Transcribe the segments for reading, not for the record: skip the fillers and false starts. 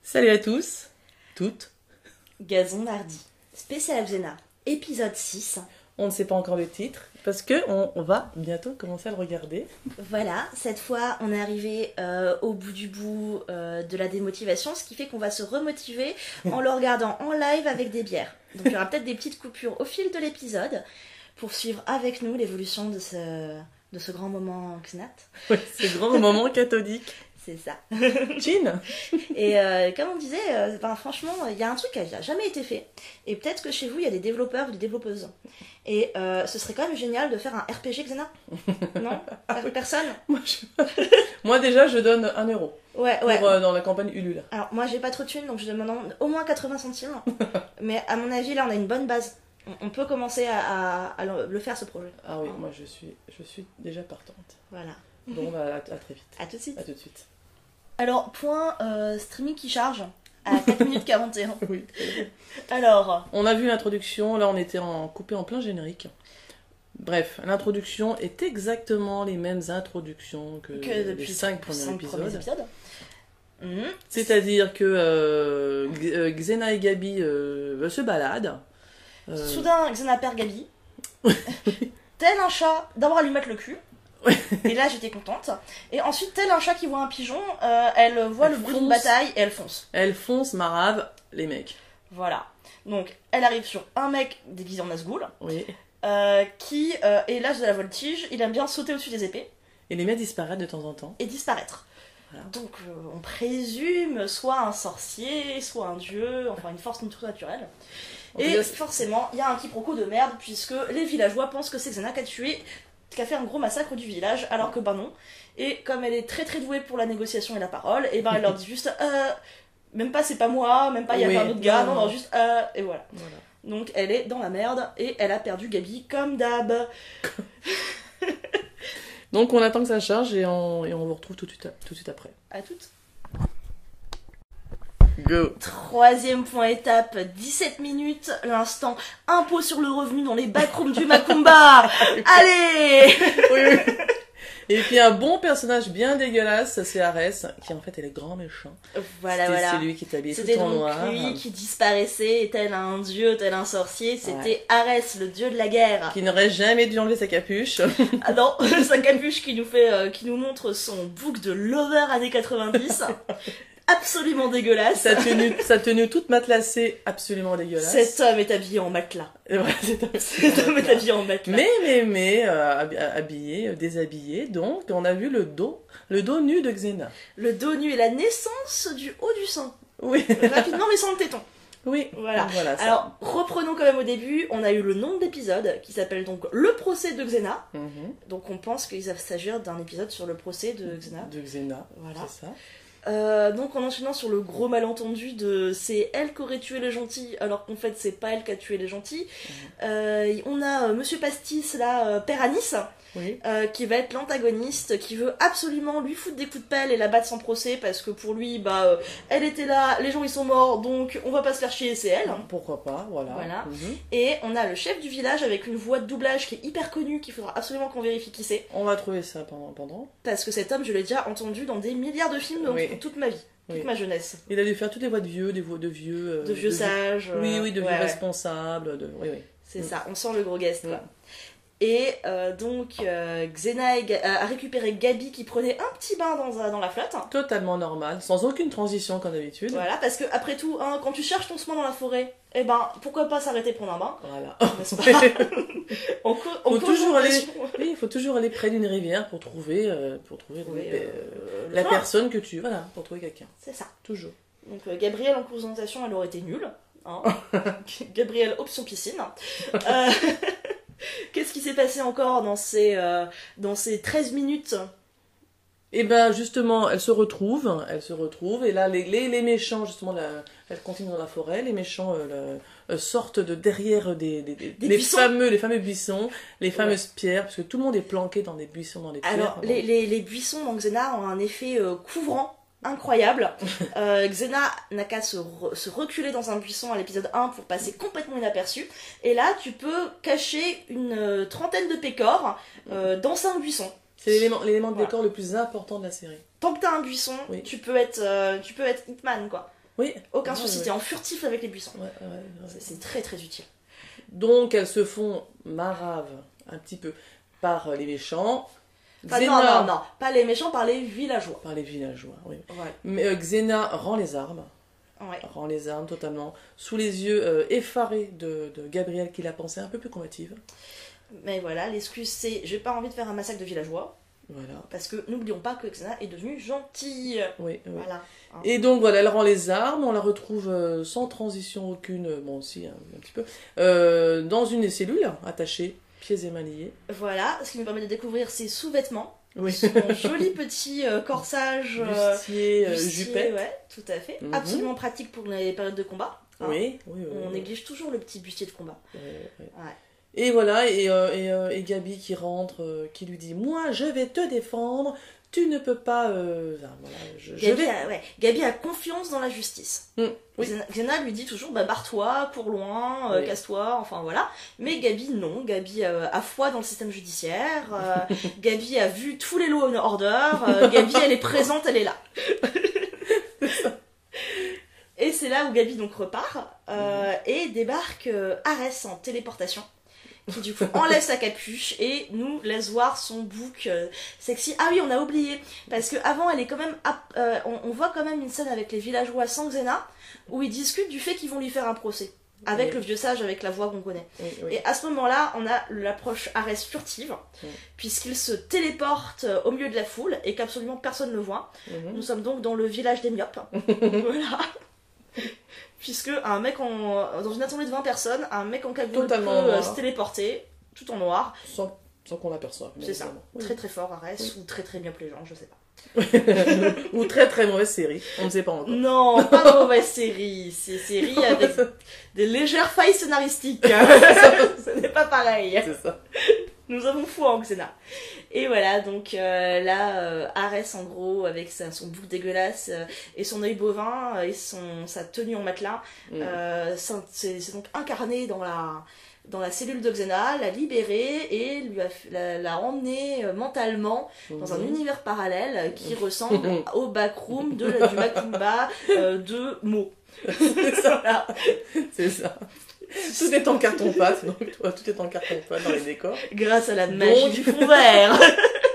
Salut à tous, toutes. Gazon mardi, spécial Xena, épisode 6. On ne sait pas encore le titre, parce qu'on va bientôt commencer à le regarder. Voilà, cette fois on est arrivé au bout du bout de la démotivation, ce qui fait qu'on va se remotiver en le regardant en live avec des bières. Donc il y aura peut-être des petites coupures au fil de l'épisode, pour suivre avec nous l'évolution de ce grand moment Xnat. Oui, ce grand moment cathodique. C'est ça. Chin. Et comme on disait, franchement, il y a un truc qui n'a jamais été fait. Et peut-être que chez vous, il y a des développeurs ou des développeuses. Et ce serait quand même génial de faire un RPG Xena. Non? Personne? Moi déjà, je donne 1 euro. Ouais. Dans la campagne Ulule. Alors moi, j'ai pas trop de thunes, donc je demande au moins 80 centimes. Mais à mon avis, là, on a une bonne base. On peut commencer à le faire, ce projet. Ah oui, moi je suis déjà partante. Voilà. Bon, à très vite. À tout de suite. À tout de suite. Alors, point streaming qui charge à 4 minutes 41. Oui. Alors, on a vu l'introduction, là on était coupé en plein générique. Bref, l'introduction est exactement les mêmes introductions que depuis les 5 premiers épisodes. C'est-à-dire que Xena et Gabi se baladent. Soudain, Xena perd Gabi. Tel un chat, d'abord elle lui met le cul. Et là j'étais contente. Et ensuite, tel un chat qui voit un pigeon, elle voit le bruit d'une bataille et elle fonce. Elle fonce, marave, les mecs. Voilà. Donc elle arrive sur un mec déguisé en Nazgûl. Oui. Qui est l'âge de la voltige. Il aime bien sauter au-dessus des épées. Et les met disparaître de temps en temps. Et disparaître. Voilà. Donc on présume soit un sorcier, soit un dieu, enfin une force naturelle. Et forcément, il y a un quiproquo de merde, puisque les villageois pensent que c'est Xena qui a fait un gros massacre du village, alors que non. Et comme elle est très très douée pour la négociation et la parole, et elle leur dit juste même pas c'est pas moi, même pas il y avait un autre gars, non, juste et voilà. Donc elle est dans la merde, et elle a perdu Gabi comme d'hab. Donc on attend que ça charge, et on vous retrouve tout de suite après. À toutes. Go. Troisième point étape, 17 minutes, l'instant impôt sur le revenu dans les backrooms du Macumba. Allez. Oui. Et puis un bon personnage bien dégueulasse, c'est Arès, qui en fait est le grand méchant. Voilà. C'est lui qui est habillé tout en noir. C'était donc lui qui disparaissait tel un dieu, tel un sorcier. C'était Arès, le dieu de la guerre. Qui n'aurait jamais dû enlever sa capuche. Ah non, sa capuche qui nous montre son bouc de lover années 90. Absolument dégueulasse. Sa tenue toute matelassée, absolument dégueulasse. Cet homme est habillé en matelas. Ouais, cet homme est habillé en matelas. Mais habillé, déshabillé, donc on a vu le dos nu de Xena. Le dos nu et la naissance du haut du sein. Oui. Rapidement, mais sans le téton. Oui. Voilà alors, reprenons quand même au début. On a eu le nom de l'épisode qui s'appelle donc Le procès de Xena. Donc on pense qu'il va s'agir d'un épisode sur le procès de Xena. Voilà. C'est ça. Donc en enchaînant sur le gros malentendu de c'est elle qui aurait tué les gentils alors qu'en fait c'est pas elle qui a tué les gentils. On a Monsieur Pastis là, Père Anis, qui va être l'antagoniste, qui veut absolument lui foutre des coups de pelle et la battre sans procès parce que pour lui elle était là, les gens ils sont morts donc on va pas se faire chier, c'est elle. Pourquoi pas, voilà. Et on a le chef du village avec une voix de doublage qui est hyper connue, qu'il faudra absolument qu'on vérifie qui c'est. On va trouver ça pendant. Parce que cet homme je l'ai déjà entendu dans des milliards de films toute ma vie. Toute ma jeunesse. Il a dû faire toutes les voix de vieux, de vieux sages. Oui, de vieux responsables. Oui. C'est ça, on sent le gros guest, quoi. Et donc, Xena a récupéré Gabi qui prenait un petit bain dans la flotte. Totalement normal, sans aucune transition comme d'habitude. Voilà, parce que après tout, quand tu cherches ton semin dans la forêt, pourquoi pas s'arrêter prendre un bain. Voilà. Il faut toujours aller près d'une rivière pour trouver la personne que tu... Voilà, pour trouver quelqu'un. C'est ça. Toujours. Donc Gabrielle en présentation, elle aurait été nulle. Gabrielle option piscine. Qu'est-ce qui s'est passé encore dans ces 13 minutes? Et ben justement, elle se retrouve, et là les méchants, justement, elle continue dans la forêt, les méchants sortent de derrière les fameux buissons, les fameuses pierres, parce que tout le monde est planqué dans des buissons, dans les pierres. Alors, les buissons dans Xena ont un effet couvrant incroyable. Xena n'a qu'à se reculer dans un buisson à l'épisode 1 pour passer complètement inaperçu. Et là, tu peux cacher une trentaine de pécores dans 5 buissons. C'est l'élément de décor le plus important de la série. Tant que t'as un buisson, tu peux être Hitman, quoi. Oui. Aucun souci, t'es en furtif avec les buissons. Ouais. C'est très très utile. Donc elles se font marave un petit peu par les méchants. Enfin, Xena... non, pas les méchants, par les villageois. Par les villageois, oui. Ouais. Mais Xena rend les armes. Ouais. Rend les armes totalement. Sous les yeux effarés de Gabrielle qui l'a pensée un peu plus combative. Mais voilà, l'excuse c'est j'ai pas envie de faire un massacre de villageois. Voilà. Parce que n'oublions pas que Xena est devenue gentille. Oui. Voilà. Et donc voilà, elle rend les armes, on la retrouve sans transition aucune, bon si, un petit peu, dans une cellule attachée, pieds et mains liés. Voilà, ce qui nous permet de découvrir ses sous-vêtements. Oui. Son joli petit corsage. Bustier, jupette. Ouais, tout à fait. Absolument pratique pour les périodes de combat. Hein. Oui. On néglige toujours le petit bustier de combat. Ouais. Ouais. Et voilà, et Gabi qui rentre, qui lui dit « Moi, je vais te défendre, tu ne peux pas... voilà, Gabi a confiance dans la justice. Oui. Xena lui dit toujours barre-toi, cours loin, casse-toi, enfin voilà. Mais Gabi, non. Gabi a foi dans le système judiciaire. Gabi a vu tous les law and order. Gabi, elle est présente, elle est là. Et c'est là où Gabi donc repart et débarque Arès en téléportation. Qui du coup enlève sa capuche et nous laisse voir son bouc sexy. Ah oui, on a oublié, parce que avant elle est quand même on voit quand même une scène avec les villageois sans Xena où ils discutent du fait qu'ils vont lui faire un procès avec le vieux sage, avec la voix qu'on connaît. Oui. Et à ce moment-là, on a l'approche Arès furtive, puisqu'il se téléporte au milieu de la foule et qu'absolument personne ne voit. Nous sommes donc dans le village des myopes. Voilà. Puisque un mec dans une assemblée de 20 personnes, un mec en cagoule peut se téléporter, tout en noir. Sans qu'on l'aperçoive. C'est ça. Très très fort Arès, ou très très myope les gens, je sais pas. Ou très très mauvaise série, on ne sait pas encore. Non, pas mauvaise série. C'est série avec des légères failles scénaristiques. Ce n'est pas pareil. C'est ça. Nous avons foi en Xena. Et voilà, donc là, Arès en gros, avec son bouc dégueulasse et son œil bovin et sa tenue en matelas, c'est donc incarné dans la cellule de Xena, l'a libérée et l'a emmené mentalement dans un univers parallèle qui ressemble au backroom du Macumba de Mo. C'est ça. C'est ça. Tout est en carton-pâte, donc tout est en carton-pâte dans les décors. Grâce à la magie du fond vert.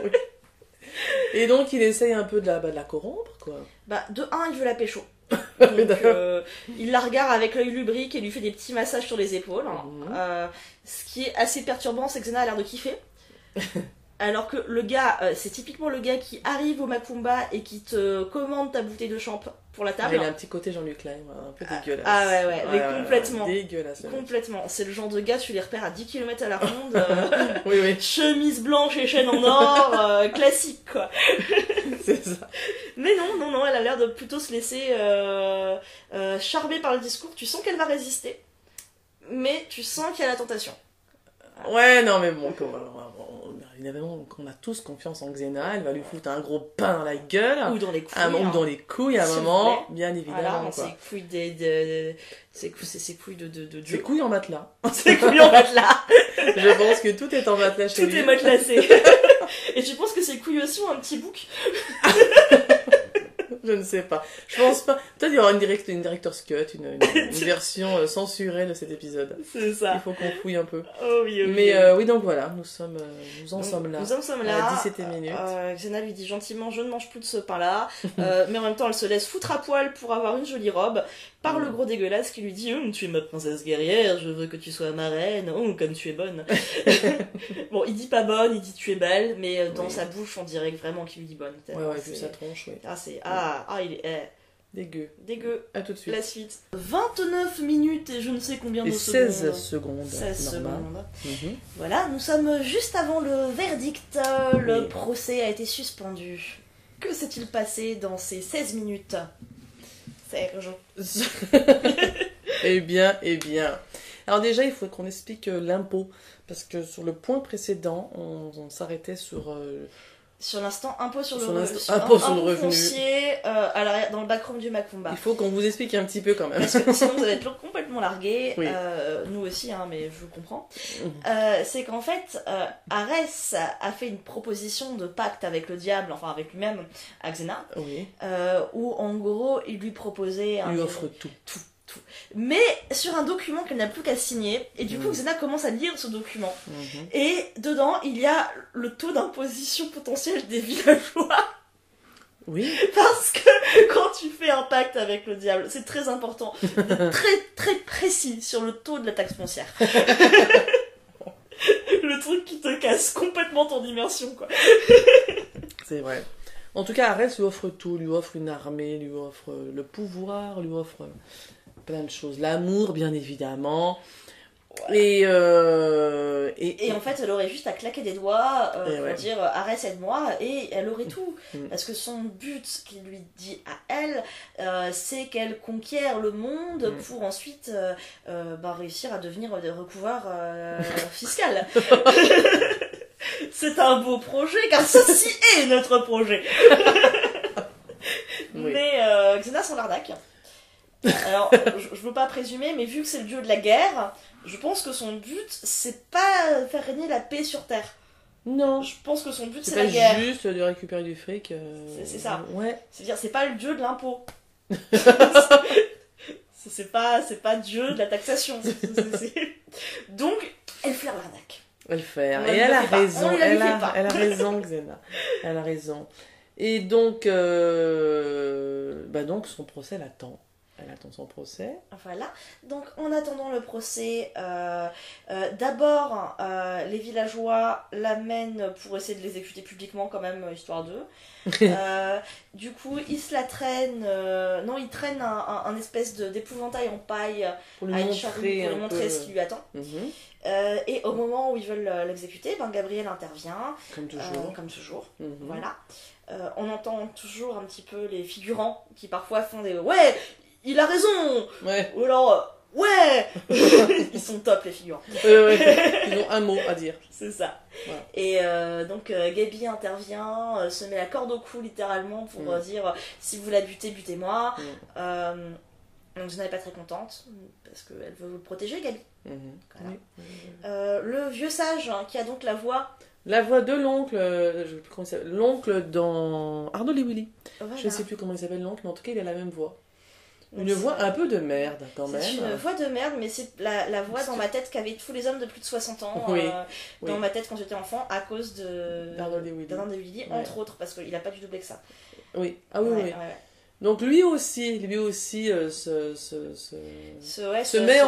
Oui. Et donc il essaye un peu de la corrompre, quoi. De un, il veut la pécho. Donc, il la regarde avec l'œil lubrique et lui fait des petits massages sur les épaules. Ce qui est assez perturbant, c'est que Xena a l'air de kiffer. Alors que le gars, c'est typiquement le gars qui arrive au Macumba et qui te commande ta bouteille de champ pour la table. Il a un petit côté Jean-Luc Lahaye, un peu dégueulasse. Ah ouais, mais complètement. Dégueulasse. Complètement. C'est le genre de gars, tu les repères à 10 km à la ronde. Oui. Chemise blanche et chaîne en or, classique quoi. C'est ça. Mais non, elle a l'air de plutôt se laisser charmer par le discours. Tu sens qu'elle va résister, mais tu sens qu'il y a la tentation. Ouais, non, mais bon, évidemment qu'on a tous confiance en Xena, elle va lui foutre un gros pain dans la gueule. Ou dans les couilles. Ou dans les couilles à un moment, bien évidemment. Voilà, quoi. Ses couilles de Dieu. Ses couilles en matelas. Ses couilles en matelas. Je pense que tout est en matelas chez lui. Tout est matelassé. Et tu penses que ses couilles aussi ont un petit bouc? Je ne sais pas. Je pense pas. Peut-être il y aura une director's cut, une version censurée de cet épisode. C'est ça. Il faut qu'on fouille un peu. Oh oui, Mais oui, donc voilà, nous en sommes là. Nous en sommes là. À 17 minutes. Xena lui dit gentiment, je ne mange plus de ce pain-là. Mais en même temps, elle se laisse foutre à poil pour avoir une jolie robe. Par le gros dégueulasse qui lui dit, tu es ma princesse guerrière, je veux que tu sois ma reine. Oh, comme tu es bonne. Bon, il dit pas bonne, il dit tu es belle, mais dans sa bouche, on dirait vraiment qu'il lui dit bonne. Ouais, vu sa tronche, oui. Il est... Dégueu. À tout de suite. La suite. 29 minutes et je ne sais combien de secondes. 16 secondes. 16 secondes. Voilà, nous sommes juste avant le verdict. Le procès a été suspendu. Que s'est-il passé dans ces 16 minutes, Serge? Eh bien. Alors déjà, il faut qu'on explique l'impôt. Parce que sur le point précédent, on s'arrêtait sur Sur l'instant, impôt sur le revenu foncier dans le backroom du Macumba. Il faut qu'on vous explique un petit peu quand même. Parce que sinon vous allez être complètement largués. Oui. Nous aussi, hein, mais je comprends. C'est qu'en fait, Arès a fait une proposition de pacte avec le diable, enfin avec lui-même, à Xena. Oui. Où en gros, il lui proposait... Il lui offre tout. Mais sur un document qu'elle n'a plus qu'à signer, et du coup Xena commence à lire ce document. Et dedans, il y a le taux d'imposition potentiel des villageois. Oui. Parce que quand tu fais un pacte avec le diable, c'est très important d'être très très précis sur le taux de la taxe foncière. Le truc qui te casse complètement ton immersion, quoi. C'est vrai. En tout cas, Arès lui offre tout, lui offre une armée, lui offre le pouvoir, lui offre plein de choses. L'amour, bien évidemment. Ouais. Et en fait, elle aurait juste à claquer des doigts pour dire « Arès, aide-moi » et elle aurait tout. Parce que son but qu'il lui dit à elle, c'est qu'elle conquiert le monde pour ensuite réussir à devenir recouvreur fiscal. C'est un beau projet, car ceci est notre projet. Oui. Mais Xena s'en l'arnaque. Alors, je veux pas présumer, mais vu que c'est le dieu de la guerre, je pense que son but, c'est pas faire régner la paix sur Terre. Non. Je pense que son but, c'est la guerre. C'est juste de récupérer du fric. C'est ça. Ouais. C'est-à-dire, c'est pas le dieu de l'impôt. c'est pas dieu de la taxation. Donc, elle fait l'arnaque. Elle fait. Et elle a raison. Elle a raison, Xena. Elle a raison. Et donc, donc son procès l'attend. Elle attend son procès. Voilà. Donc, en attendant le procès, d'abord, les villageois l'amènent pour essayer de l'exécuter publiquement, quand même, histoire d'eux. Du coup, ils se la traînent. Ils traînent un espèce d'épouvantail en paille pour lui montrer ce qui lui attend. Et au moment où ils veulent l'exécuter, Gabriel intervient. Comme toujours. Voilà. On entend toujours un petit peu les figurants qui parfois font des « Ouais, il a raison !» Ou alors « Ouais !» Ils sont top, les figurants. Ils ont un mot à dire. C'est ça. Voilà. Et donc Gaby intervient, se met la corde au cou littéralement pour dire « Si vous la butez, butez-moi ». Donc Xena n'est pas très contente parce qu'elle veut le protéger, Gaby. Voilà. Le vieux sage qui a donc la voix... La voix de l'oncle, l'oncle dans Arnold et Willy. Voilà. Je ne sais plus comment il s'appelle l'oncle, mais en tout cas il a la même voix. Une voix un peu de merde quand même. C'est une voix de merde, mais c'est la voix dans ma tête qu'avaient tous les hommes de plus de 60 ans dans ma tête quand j'étais enfant à cause d'Arnold et Willy, entre autres, parce qu'il n'a pas du doublé que ça. Oui, oui. Donc lui aussi se met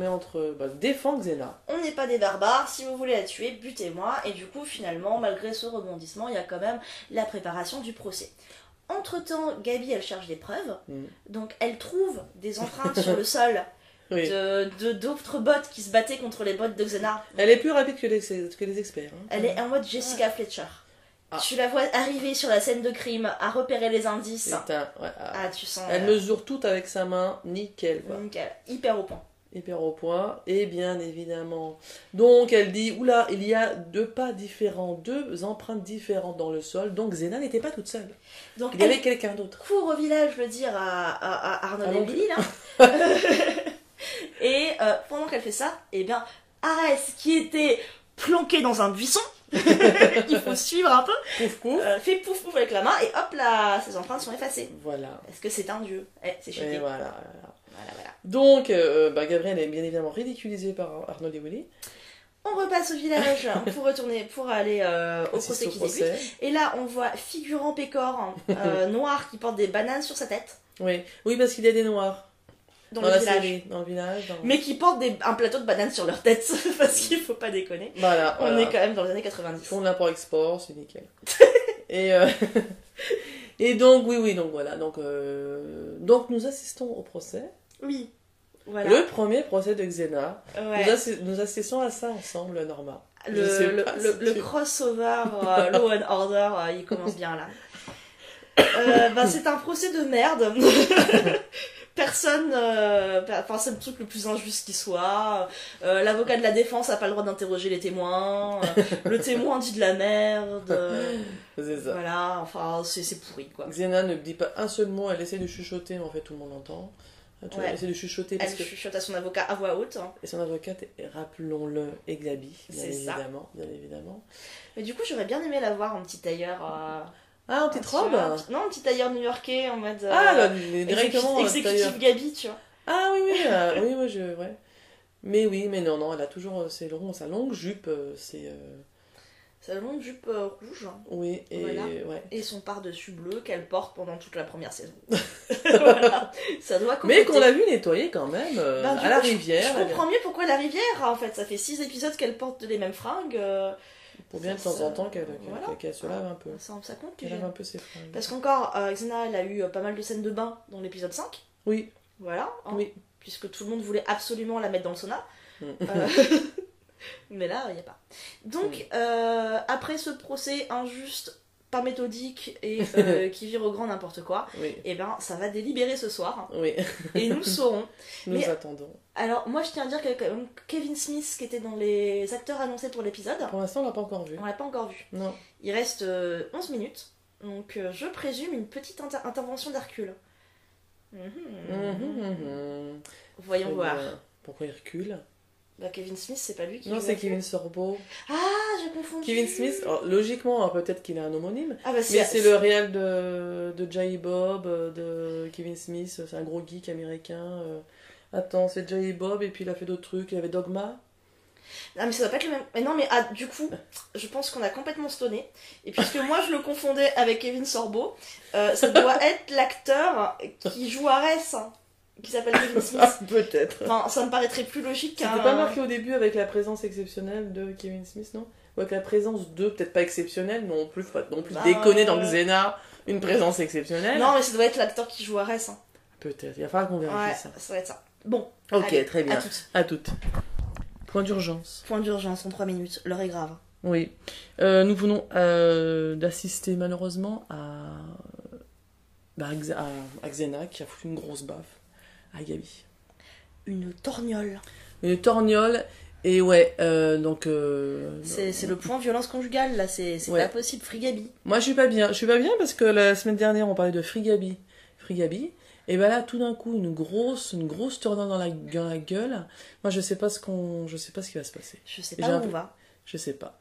entre défend Xena. On n'est pas des barbares, si vous voulez la tuer, butez-moi. Et du coup, finalement, malgré ce rebondissement, il y a quand même la préparation du procès. Entre-temps, Gaby, elle cherche des preuves. Donc elle trouve des empreintes sur le sol d'autres bots qui se battaient contre les bots de Xena. Elle est plus rapide que les experts. Hein. Elle est en mode Jessica Fletcher. Tu la vois arriver sur la scène de crime, à repérer les indices. Tu sens... Elle mesure tout avec sa main, nickel. Nickel, hyper au point. Et bien évidemment. Donc elle dit, oula, il y a deux empreintes différentes dans le sol, donc Xena n'était pas toute seule. Donc il y avait quelqu'un d'autre. Court au village le dire à Arnold et Willy, là. Et pendant qu'elle fait ça, Arès, qui était planqué dans un buisson, il faut suivre un peu, fait pouf pouf avec la main, et hop là, ses empreintes sont effacées. Voilà. Parce que c'est un dieu. C'est cheaté. Et voilà. Donc, Gabriel est bien évidemment ridiculisé par Arnold et Willy. On repasse au village pour aller au procès qui débute. Et là, on voit figurant pécor noir qui porte des bananes sur sa tête. Oui, parce qu'il y a des noirs. Dans le village. Mais qui portent un plateau de bananes sur leur tête, parce qu'il faut pas déconner. Voilà. On est quand même dans les années 90. Ils font de l'import-export, c'est nickel. Et donc, donc voilà. Donc nous assistons au procès. Oui. Voilà. Le premier procès de Xena. Nous assistons à ça ensemble, Norma. Le crossover Law and Order, il commence bien là. C'est un procès de merde. personne, enfin c'est le truc le plus injuste qui soit, l'avocat de la défense a pas le droit d'interroger les témoins, le témoin dit de la merde, c'est ça. Voilà, enfin c'est pourri quoi. Xena ne dit pas un seul mot, elle essaie de chuchoter, mais en fait tout le monde entend. Ouais. Elle essaie de chuchoter parce elle chuchote à son avocat à voix haute. Et son avocate, rappelons-le, est Gabi, bien évidemment. Mais du coup j'aurais bien aimé la voir en petit tailleur... Ah, en petite robe? Non, un petit tailleur new-yorkais en mode... directement exécutif Gabi, tu vois. Ah oui, ouais. Mais non, elle a toujours sa longue jupe, c'est... Sa longue jupe rouge. Oui, et voilà. Ouais. Et son par-dessus bleu qu'elle porte pendant toute la première saison. Voilà. Ça doit compléter. Mais qu'on l'a vu nettoyer quand même, à la rivière. Je comprends mieux pourquoi la rivière, en fait. Ça fait 6 épisodes qu'elle porte les mêmes fringues. Pour bien de temps en temps qu'elle se lave un peu. Ça compte. Qu'elle lave un peu ses fringues. Parce qu'encore, Xena, elle a eu pas mal de scènes de bain dans l'épisode 5. Oui. Voilà. Hein, oui. Puisque tout le monde voulait absolument la mettre dans le sauna. Mais là, il n'y a pas. Donc, après ce procès injuste, pas méthodique et qui vire au grand n'importe quoi, et ben ça va délibérer ce soir. Oui. Et nous saurons. Nous attendons. Alors, moi je tiens à dire que Kevin Smith, qui était dans les acteurs annoncés pour l'épisode, pour l'instant on l'a pas encore vu. On l'a pas encore vu. Non. Il reste 11 minutes, donc je présume une petite intervention d'Hercule. Voyons voir. Pourquoi il recule? Bah, Kevin Smith, c'est pas lui qui... Non, c'est Kevin Sorbo. Ah, j'ai confondu. Kevin Smith, alors, logiquement, peut-être qu'il a un homonyme, mais c'est le réel de Jay Bob, de Kevin Smith, c'est un gros geek américain. Attends, c'est Jay Bob, et puis il a fait d'autres trucs, il avait Dogma. Ah, mais ça doit pas être le même... Mais non, mais du coup, je pense qu'on a complètement stoné. Et puisque moi, je le confondais avec Kevin Sorbo, ça doit être l'acteur qui joue Arès, qui s'appelle Kevin Smith. Peut-être. Enfin, ça me paraîtrait plus logique qu'un... C'était pas marqué au début avec la présence exceptionnelle de Kevin Smith, non? Ou avec la présence de, peut-être pas exceptionnelle, non plus déconner dans Xena, une présence exceptionnelle. Non, mais ça doit être l'acteur qui joue Arès. Hein. Peut-être, il va falloir qu'on vérifie ça. Ça doit être ça. Bon. Ok, allez, très bien. À toutes. Point d'urgence. Point d'urgence en 3 minutes, l'heure est grave. Oui. Nous venons d'assister malheureusement à Xena qui a foutu une grosse baffe à Gabi. Une torgnole. Une torgnole, et ouais, donc... c'est le point violence conjugale, là, c'est pas possible, Free Gabi. Moi, je suis pas bien parce que la semaine dernière, on parlait de Free Gabi, et ben là, tout d'un coup, une grosse tornade dans la gueule. Moi, je sais pas ce qui va se passer. Je sais pas où on va. Je sais pas.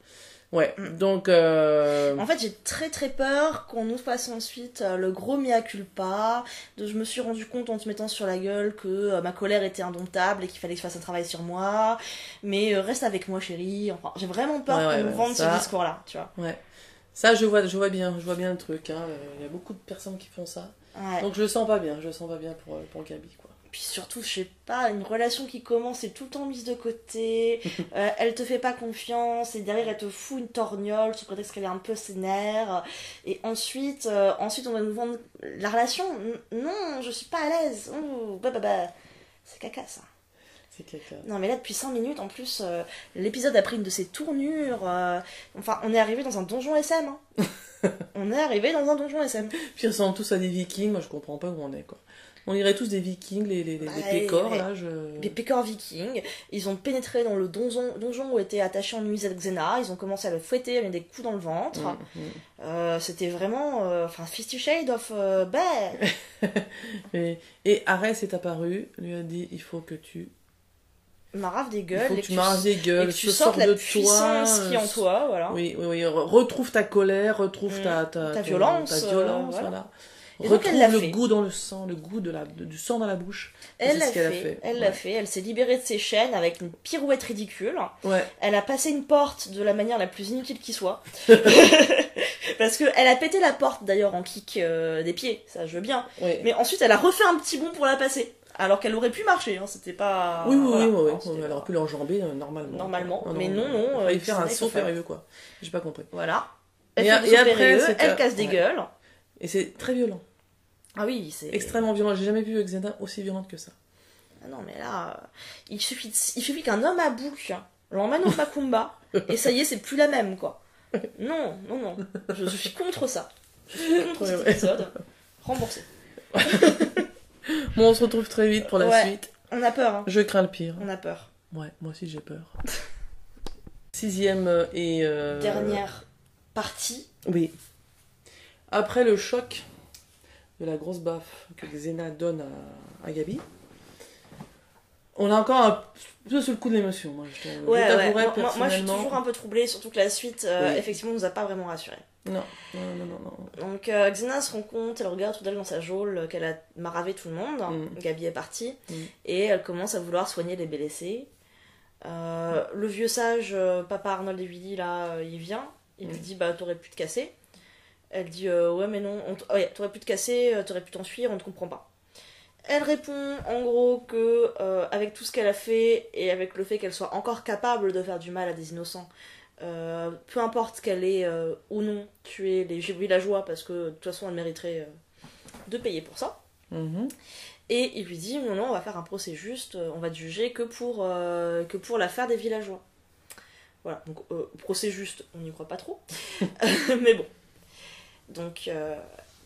Ouais, donc... En fait, j'ai très très peur qu'on nous fasse ensuite le gros mea culpa. Je me suis rendu compte en te mettant sur la gueule que ma colère était indomptable et qu'il fallait que je fasse un travail sur moi. Mais reste avec moi, chérie. Enfin, j'ai vraiment peur qu'on nous vende ce discours-là, tu vois. Ouais. Ça, je vois bien le truc. Hein. Il y a beaucoup de personnes qui font ça. Ouais. Donc je le sens pas bien pour Gabi, quoi. Puis surtout, je sais pas, une relation qui commence est tout le temps mise de côté, elle te fait pas confiance, et derrière elle te fout une torgnole sous prétexte qu'elle est un peu sénère, et ensuite on va nous vendre la relation. Non, je suis pas à l'aise. C'est caca ça. C'est caca. Non mais là depuis 5 minutes en plus, l'épisode a pris une de ses tournures, enfin on est arrivé dans un donjon SM. Hein. On est arrivé dans un donjon SM. Puis ils ressemblent tous à des vikings, moi je comprends pas où on est, quoi. On dirait tous des vikings, les pécores, là. Les pécores vikings. Ils ont pénétré dans le donjon où était attaché en nuisette Xena. Ils ont commencé à le fouetter, à mettre des coups dans le ventre. C'était vraiment... 50 Shades of... Et Arès est apparu, lui a dit, il faut que tu... Marave des gueules. Il faut que tu maraves des gueules, et que tu sortes la puissance qui est en toi, voilà. Oui. Retrouve ta colère, retrouve ta violence. Voilà. Et donc retrouve le goût dans le sang, le goût du sang dans la bouche. Elle l'a fait. Elle s'est libérée de ses chaînes avec une pirouette ridicule. Ouais. Elle a passé une porte de la manière la plus inutile qui soit. Parce qu'elle a pété la porte d'ailleurs en kick des pieds, ça je veux bien. Oui. Mais ensuite elle a refait un petit bond pour la passer. Alors qu'elle aurait pu marcher, hein. C'était pas... Oui. Elle aurait pu l'enjamber normalement. Mais non. Il faire un saut périlleux, quoi. J'ai pas compris. Voilà. Et après, elle casse des gueules. Et c'est très violent. Ah oui, c'est... Extrêmement violent. J'ai jamais vu Xena aussi violente que ça. Ah non, mais là, il suffit qu'un homme à bouc l'emmène au Macumba, et ça y est, c'est plus la même, quoi. Non. Je suis contre ça. Je suis contre cet épisode. Remboursé. Bon, on se retrouve très vite pour la suite. On a peur. Hein. Je crains le pire. On a peur. Ouais, moi aussi j'ai peur. 6e et... Dernière partie. Oui. Après le choc de la grosse baffe que Xena donne à Gabi, on a encore un peu sur le coup de l'émotion. Moi, je t'avouerais personnellement. Moi, je suis toujours un peu troublée, surtout que la suite, effectivement, nous a pas vraiment rassurés. Non. Donc, Xena se rend compte, elle regarde tout d'elle dans sa geôle, qu'elle a maravé tout le monde. Gabi est partie. Et elle commence à vouloir soigner les blessés. Le vieux sage, papa Arnold et Willy, là, il vient. Il lui dit, bah, t'aurais pu te casser. Elle dit, ouais, mais non, t'aurais pu te casser, t'aurais pu t'enfuir, on te comprend pas. Elle répond en gros que avec tout ce qu'elle a fait et avec le fait qu'elle soit encore capable de faire du mal à des innocents, peu importe qu'elle ait ou non tué les villageois, parce que de toute façon elle mériterait de payer pour ça. Et il lui dit non, on va faire un procès juste, on va te juger que pour l'affaire des villageois. Voilà, donc procès juste, on n'y croit pas trop. Mais bon. Donc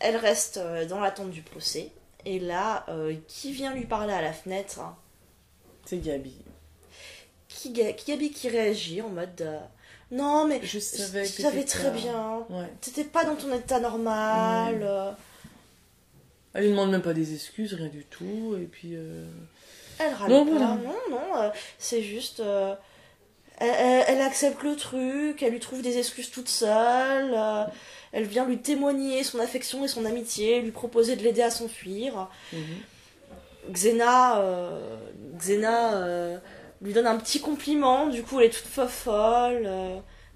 elle reste dans l'attente du procès. Et là, qui vient lui parler à la fenêtre? C'est Gabi. Gabi qui réagit en mode non, mais je savais très bien. Ouais. T'étais pas dans ton état normal. Elle lui demande même pas des excuses, rien du tout. Et puis. Elle râle pas. Non, c'est juste. Elle accepte le truc, elle lui trouve des excuses toute seule. Elle vient lui témoigner son affection et son amitié, lui proposer de l'aider à s'enfuir. Xena lui donne un petit compliment, du coup elle est toute folle,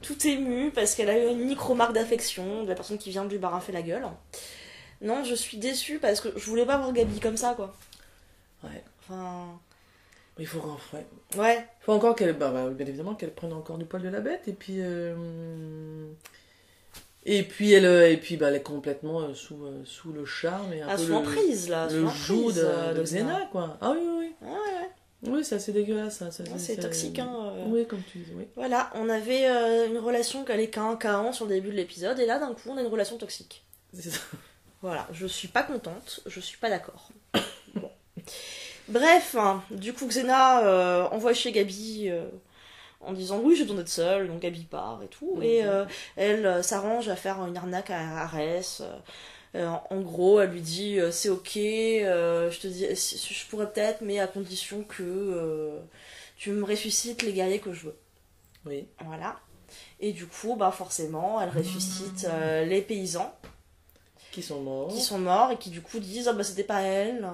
toute émue, parce qu'elle a eu une micro-marque d'affection de la personne qui vient de lui barinfer la gueule. Non, je suis déçue parce que je voulais pas voir Gabi comme ça, quoi. Ouais. Enfin... Il faut encore... Ouais. Il faut encore qu'elle... bien évidemment qu'elle prenne encore du poil de la bête, et puis... Et puis elle est complètement sous le charme et un peu sous l'emprise, là. Le joug de Xena, Xena, quoi. Ah oui. Ouais. Oui, c'est assez dégueulasse, ça. C'est toxique, hein. Oui, comme tu dis, oui. Voilà, on avait une relation qui allait qu'un sur le début de l'épisode, et là, d'un coup, on a une relation toxique. C'est ça. Voilà, je suis pas contente, je suis pas d'accord. Bon. Bref, du coup, Xena envoie chez Gabi... en disant oui j'ai besoin d'être seule, donc Gabi part et tout, et elle s'arrange à faire une arnaque à Arès. En gros elle lui dit c'est ok, je te dis je pourrais peut-être, mais à condition que tu me ressuscites les guerriers que je veux. Oui. Voilà. Et du coup forcément elle ressuscite les paysans qui sont morts et qui du coup disent c'était pas elle.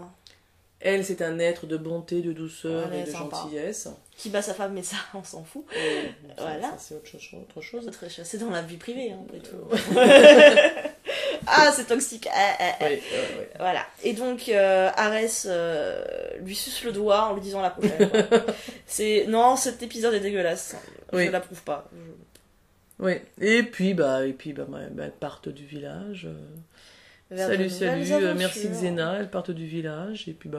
Elle, c'est un être de bonté, de douceur et de gentillesse. Qui bat sa femme, mais ça, on s'en fout. Voilà. Ça, c'est autre chose. C'est dans la vie privée, après tout. C'est toxique. Oui. Voilà. Et donc, Arès lui suce le doigt en lui disant la prochaine. Non, cet épisode est dégueulasse. Je l'approuve pas. Oui. Et puis, elles partent du village... Salut, merci Xena, elles partent du village, et puis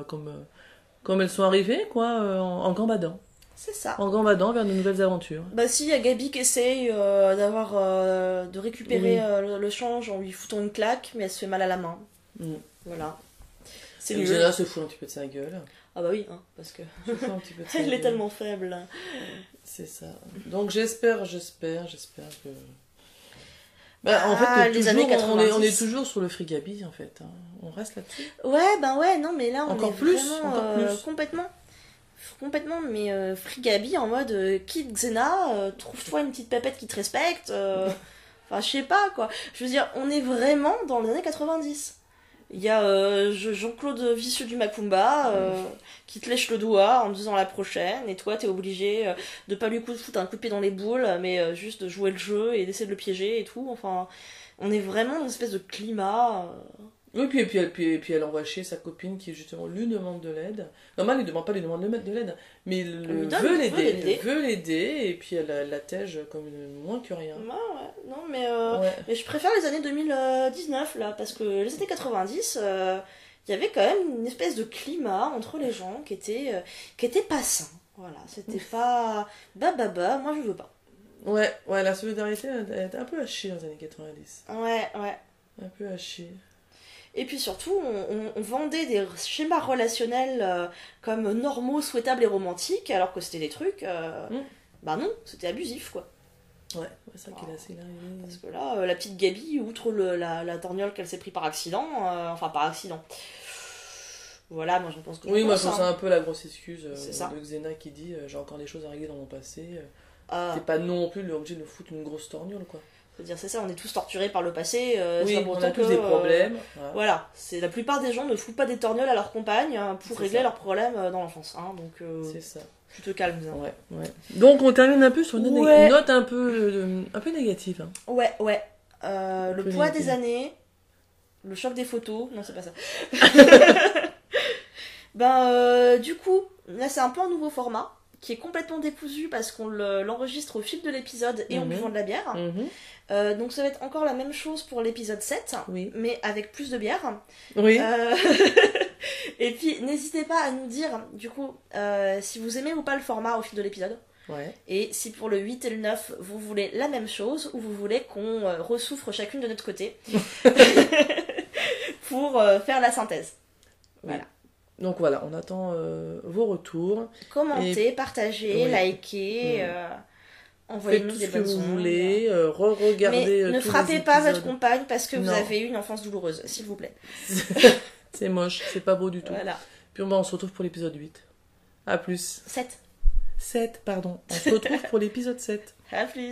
comme elles sont arrivées, quoi, en gambadant. C'est ça. En gambadant vers de nouvelles aventures. Si, il y a Gabi qui essaye de récupérer le change en lui foutant une claque, mais elle se fait mal à la main. Voilà. C'est nul. Xena se fout un petit peu de sa gueule. Ah bah oui, parce que un petit peu de sa elle gueule. est tellement faible. C'est ça. Donc j'espère que... en fait, les années 90. on est toujours sur le Free Gabi, en fait. Hein. On reste là-dessus. Ouais, non, mais là, on encore est plus, vraiment encore plus. Complètement, mais Free Gabi en mode quitte Xena, trouve-toi une petite pépette qui te respecte. Enfin, je sais pas, quoi. Je veux dire, on est vraiment dans les années 90. Il y a Jean-Claude Vicieux du Macumba qui te lèche le doigt en disant la prochaine, et toi t'es obligé de pas lui foutre un coup de pied dans les boules, mais juste de jouer le jeu et d'essayer de le piéger et tout. Enfin, on est vraiment dans une espèce de climat. Oui, puis elle envoie chez sa copine qui justement lui demande de l'aide. Normalement, elle lui demande de l'aide, mais veut l'aider, et puis elle l'attège comme moins que rien. Ouais. Non, mais je préfère les années 2019 là, parce que les années 90, il y avait quand même une espèce de climat entre les gens qui était pas sain. Voilà, c'était pas moi je veux pas. Ouais, la solidarité elle était un peu à chier dans les années 90. Ouais. Un peu à chier. Et puis surtout, on vendait des schémas relationnels comme normaux, souhaitables et romantiques, alors que c'était des trucs... Bah non, c'était abusif, quoi. Ouais, c'est ça qu'il a assez là. Parce que là, la petite Gabi, outre la torgnole qu'elle s'est pris par accident, enfin par accident... Voilà, moi je pense que... Oui, moi je pense que c'est un peu la grosse excuse de Xena qui dit j'ai encore des choses à régler dans mon passé. C'est pas non plus l'objet de foutre une grosse torgnole, quoi. C'est-à-dire, c'est ça, on est tous torturés par le passé. Oui, on a tous des problèmes. Voilà, c'est la plupart des gens ne foutent pas des torgnoles à leurs compagnes pour régler leurs problèmes dans l'enfance. Hein, donc, c'est ça. Tu te calmes. Ouais. Donc on termine un peu sur une note un peu négative. Hein. Ouais. Le poids des années, le choc des photos. Non, c'est pas ça. Du coup, là c'est un peu un nouveau format qui est complètement décousu parce qu'on l'enregistre au fil de l'épisode et en buvant de la bière. Donc ça va être encore la même chose pour l'épisode 7, mais avec plus de bière. Oui. Et puis n'hésitez pas à nous dire du coup si vous aimez ou pas le format au fil de l'épisode. Ouais. Et si pour le 8 et le 9 vous voulez la même chose ou vous voulez qu'on ressouffre chacune de notre côté pour faire la synthèse. Voilà. Donc voilà, on attend vos retours. Commentez, partagez, likez, envoyez-nous des bonnes ondes. Faites tout ce que vous voulez, re-regardez. Mais ne frappez pas votre compagne parce que vous avez eu une enfance douloureuse, s'il vous plaît. C'est moche, c'est pas beau du tout. Voilà. Puis on se retrouve pour l'épisode 8. À plus. 7, pardon. On se retrouve pour l'épisode 7. À plus.